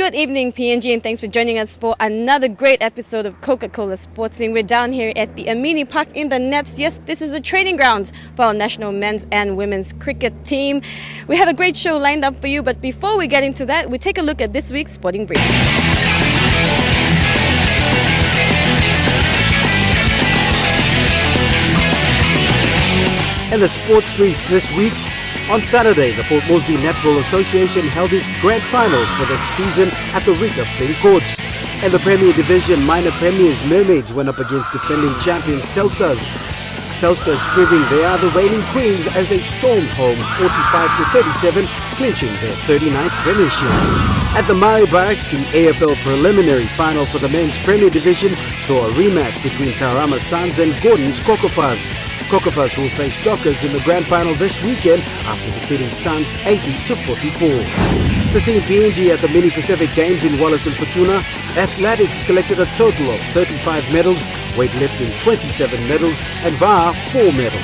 Good evening, PNG, and thanks for joining us for another great episode of Coca-Cola Sportsing. We're down here at the Amini Park in the Nets. Yes, this is a training grounds for our national men's and women's cricket team. We have a great show lined up for you, but before we get into that, we take a look at this week's Sporting Brief. And the sports briefs this week. On Saturday, the Port Moresby Netball Association held its grand final for the season at the Rika Playing Courts. And the Premier Division minor premiers Mermaids went up against defending champions Telsters. Telsters proving they are the reigning queens as they stormed home 45-37, clinching their 39th premiership. At the Maui Barracks, the AFL preliminary final for the men's Premier Division saw a rematch between Tauranga Suns and Gordon's Kokofas. Kokofas will face Dockers in the grand final this weekend after defeating Suns 80-44. The Team PNG at the Mini Pacific Games in Wallace and Fortuna, athletics collected a total of 35 medals, weightlifting 27 medals, and VAR 4 medals.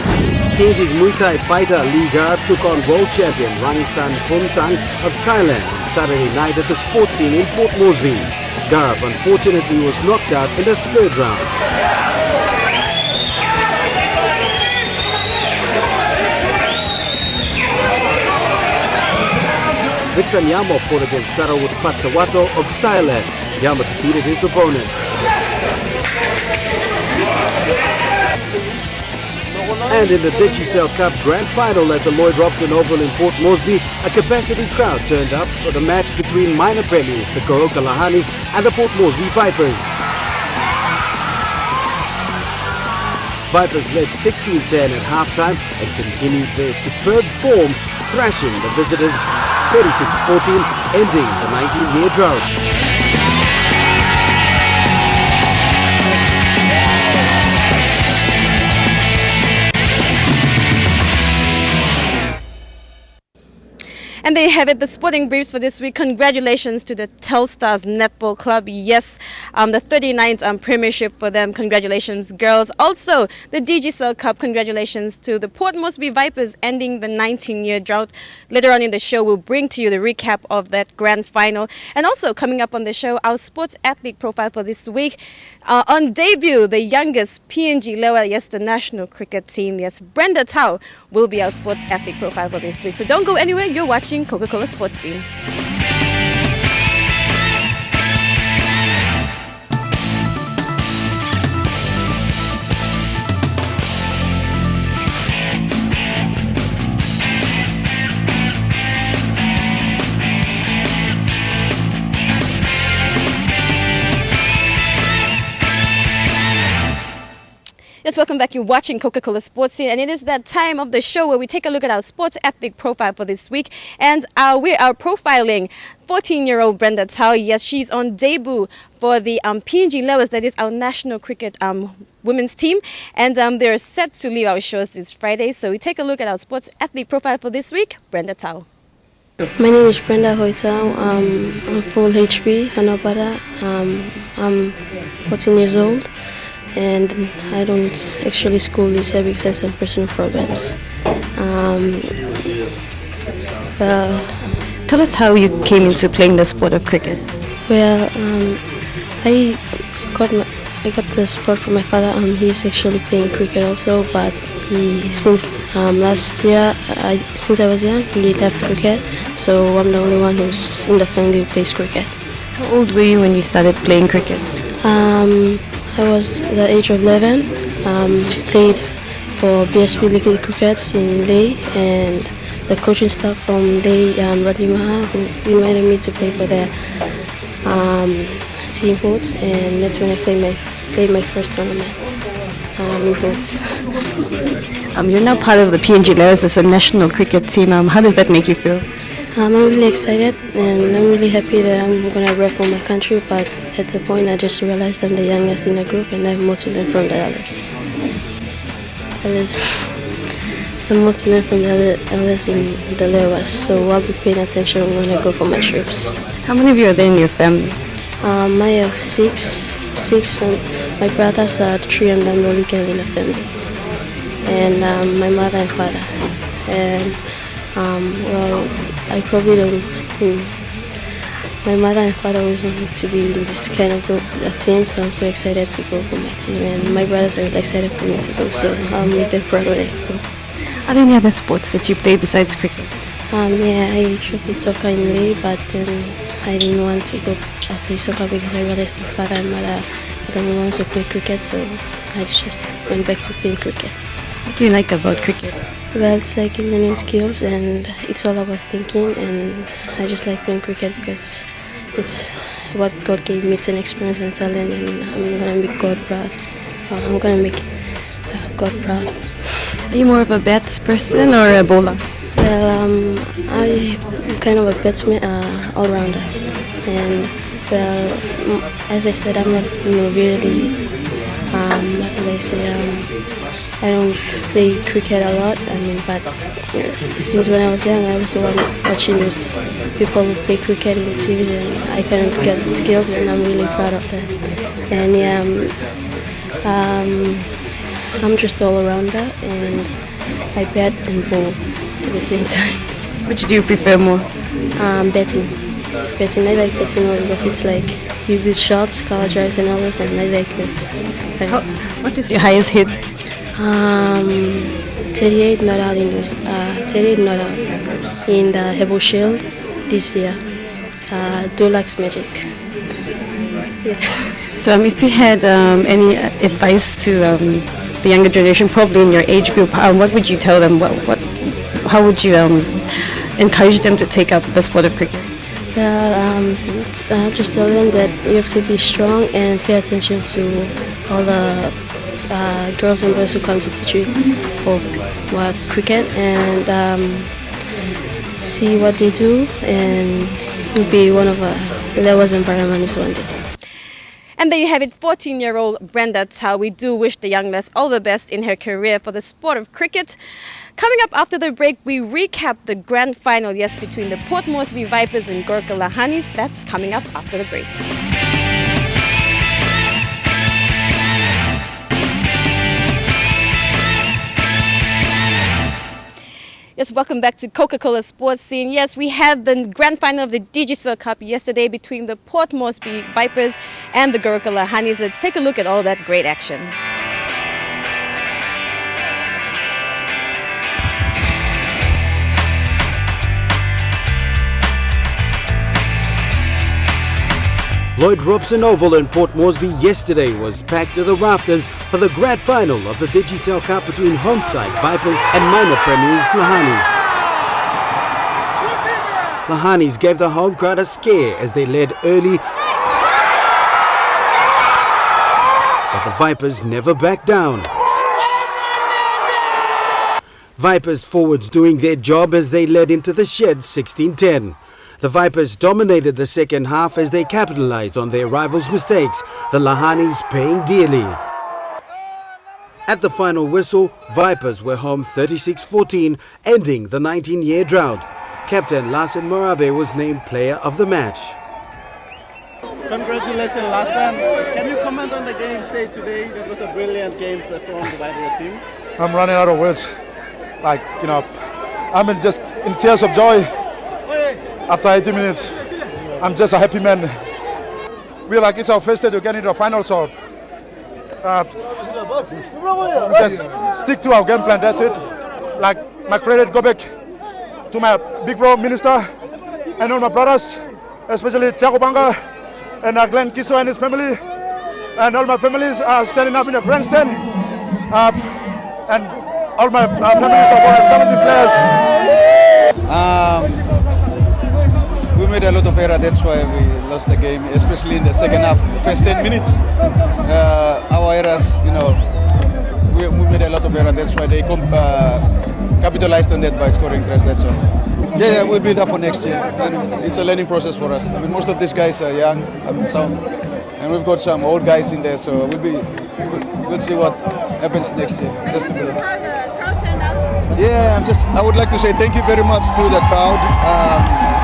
PNG's Muay Thai fighter Lee Garb took on world champion Rangsan Ponsang of Thailand on Saturday night at the sports scene in Port Moresby. Garb unfortunately was knocked out in the third round. Vixen Yamo fought against Sarawut Patsawato of Thailand. Yamo defeated his opponent. And in the Digicel Cup Grand Final at the Lloyd Robson Oval in Port Moresby, a capacity crowd turned up for the match between minor premiers, the Goroka Lahanis and the Port Moresby Vipers. Vipers led 16-10 at halftime and continued their superb form, thrashing the visitors 36-14, ending the 19-year drought. And there you have it, the sporting briefs for this week. Congratulations to the Telstars Netball Club. Yes, the 39th premiership for them. Congratulations, girls. Also, the Digicel Cup. Congratulations to the Port Moresby Vipers ending the 19-year drought. Later on in the show, we'll bring to you the recap of that grand final. And also, coming up on the show, our sports athlete profile for this week. On debut, the youngest PNG Lewa, yes, the national cricket team. Yes, Brenda Tau will be our sports athlete profile for this week. So don't go anywhere. You're watching Coca-Cola Sports Scene. Yes, welcome back. You're watching Coca-Cola Sports Scene, and it is that time of the show where we take a look at our sports athlete profile for this week. And we are profiling 14-year-old Brenda Tau. Yes, she's on debut for the PNG Lewas, that is our national cricket women's team. And they're set to leave our shows this Friday. So we take a look at our sports athlete profile for this week, Brenda Tau. My name is Brenda Hoitau. I'm full HP, Hanabara. I'm 14 years old. And I don't actually school this year because I have some personal problems. Tell us how you came into playing the sport of cricket. Well, I got the sport from my father. He's actually playing cricket also, but since last year, since I was young, he left cricket. So I'm the only one who's in the family who plays cricket. How old were you when you started playing cricket? I was the age of 11, played for BSP League Crickets in Leh, and the coaching staff from Leh, Rodney Maha, who invited me to play for their team Hoots, and that's when I played my first tournament in Hoots. You're now part of the PNG Lewas as a national cricket team. How does that make you feel? I'm really excited and I'm really happy that I'm going to rep for my country, but at the point I just realized I'm the youngest in the group and I have more to learn from the elders. I'm more to learn from the elders in the Lewas, so I'll be paying attention when I go for my trips. How many of you are there in your family? I have six from my brothers are 3 and I'm the only girl in the family. And my mother and father. And well, I probably don't my mother and father always wanted me to be in this kind of group, team, so I'm so excited to go for my team. And my brothers are really excited for me to go, so I'm really proud of it. Are there any other sports that you play besides cricket? Yeah, I played soccer in Lille, but I didn't want to go play soccer because I realized my father and mother didn't want to play cricket, so I just went back to playing cricket. What do you like about cricket? Well, it's like learning skills, and it's all about thinking, and I just like playing cricket because it's what God gave me. It's an experience and a talent, and I'm going to make God proud. I'm going to make God proud. Are you more of a bats person or a bowler? Well, I'm kind of a batsman, all-rounder, and well, as I said, I'm not really, what do I say, I don't play cricket a lot, but since when I was young, I was the one watching those people who play cricket in the TVs, and I kind of got the skills, and I'm really proud of that. And yeah, I'm just all-rounder, and I bat and bowl at the same time. Which do you prefer more? Betting. I like betting more because it's like you do shots, cover drives, and all those, and I like this. What is your highest hit? 38 not out in this, 38 not out in the Hebo Shield this year. Dulax Magic. Yes. So if you had any advice to the younger generation, probably in your age group, what would you tell them? How would you encourage them to take up the sport of cricket? Well, just tell them that you have to be strong and pay attention to all the girls and boys who come to teach you for cricket, and see what they do, and you'll be one of the levels environments one day. And there you have it, 14-year-old Brenda Tau. We do wish the young lass all the best in her career for the sport of cricket. Coming up after the break, we recap the grand final, between the Port Moresby Vipers and Gurkha Lahanis. That's coming up after the break. Yes, welcome back to Coca-Cola Sports Scene. Yes, we had the grand final of the Digicel Cup yesterday between the Port Moresby Vipers and the Gurkha Lahanis. Let's take a look at all that great action. Lloyd Robson Oval in Port Moresby yesterday was packed to the rafters for the grand final of the Digicel Cup between home side Vipers and minor premiers Lahanis. Lahanis gave the home crowd a scare as they led early, but the Vipers never backed down. Vipers forwards doing their job as they led into the shed 16-10. The Vipers dominated the second half as they capitalized on their rivals' mistakes, the Lahanis paying dearly. At the final whistle, Vipers were home 36-14, ending the 19-year drought. Captain Larsen Morabe was named player of the match. Congratulations, Larsen. Can you comment on the game stage today? That was a brilliant game performed by your team. I'm running out of words. I'm just in tears of joy. After 80 minutes, I'm just a happy man. It's our first day to get into the final, so just stick to our game plan, that's it. My credit go back to my big bro, Minister, and all my brothers, especially Thiago Banga and Glenn Kiso and his family, and all my families are standing up in the grandstand, and all my families of 70 players. We made a lot of errors, that's why we lost the game, especially in the second half. The first 10 minutes, our errors, we made a lot of errors, that's why they capitalized on that by scoring tries, that's all. Yeah, we'll be there for next year, and it's a learning process for us. Most of these guys are young, sound, and we've got some old guys in there, so we'll see what happens next year. Just to be there. How the crowd turned out? Yeah, I would like to say thank you very much to the crowd.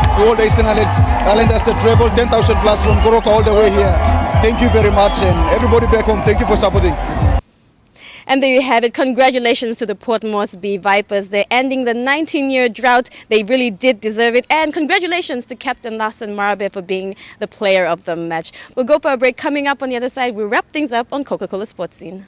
To all the Eastern Islanders that traveled 10,000 plus from Goroka all the way here. Thank you very much, and everybody back home, thank you for supporting. And there you have it. Congratulations to the Port Moresby Vipers. They're ending the 19-year drought. They really did deserve it. And congratulations to Captain Larson Marabe for being the player of the match. We'll go for a break. Coming up on the other side, we'll wrap things up on Coca-Cola Sports Scene.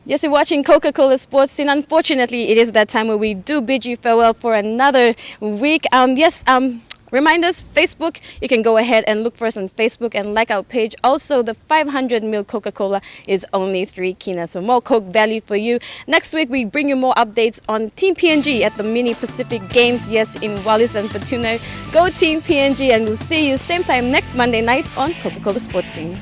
Yes, you're watching Coca-Cola Sports Scene. Unfortunately, it is that time where we do bid you farewell for another week. Reminders, Facebook, you can go ahead and look for us on Facebook and like our page. Also, the 500ml Coca-Cola is only 3 kina, so more Coke value for you. Next week, we bring you more updates on Team PNG at the Mini Pacific Games, yes, in Wallis and Fortuna. Go Team PNG, and we'll see you same time next Monday night on Coca-Cola Sports Scene.